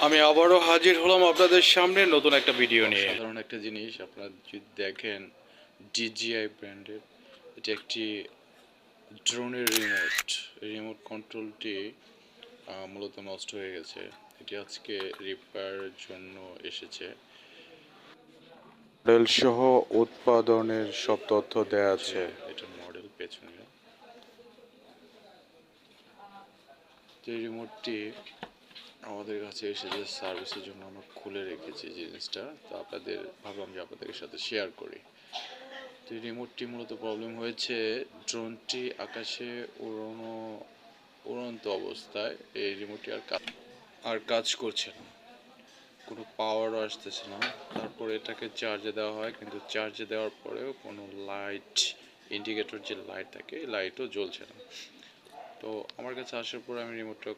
আমি আবারও হাজির হলাম আপনাদের সামনে নতুন একটা ভিডিও নিয়ে। সাধারণ একটা জিনিস আপনারা যদি দেখেন, DJI ব্র্যান্ডের এটি একটি ড্রোনের রিমোট কন্ট্রোলটি মূলত নষ্ট হয়ে গেছে। এটি আজকে রিপেয়ারের জন্য এসেছে। মডেল সহ উৎপাদনের সব তথ্য দেয়া আছে। এটার মডেল পেছনে। এই রিমোটটি আমাদের কাছে এসেছে সার্ভিসের জন্য, আমরা খুলে রেখেছি জিনিসটা, তো আপনাদের ভাবলাম যে আপনাদের সাথে শেয়ার করি। তো এই রিমোটটি মূলত প্রবলেম হয়েছে, ড্রোনটি আকাশে উড়ন্ত অবস্থায় এই রিমোটটি আর কাজ করছে না, কোনো পাওয়ারও আসতেছে না। তারপরে এটাকে চার্জে দেওয়া হয়, কিন্তু চার্জে দেওয়ার পরেও কোনো লাইট, ইন্ডিকেটর যে লাইট থাকে, লাইটও জ্বলছে না। তো আমার কাছে আসার পর আমি রিমোটটা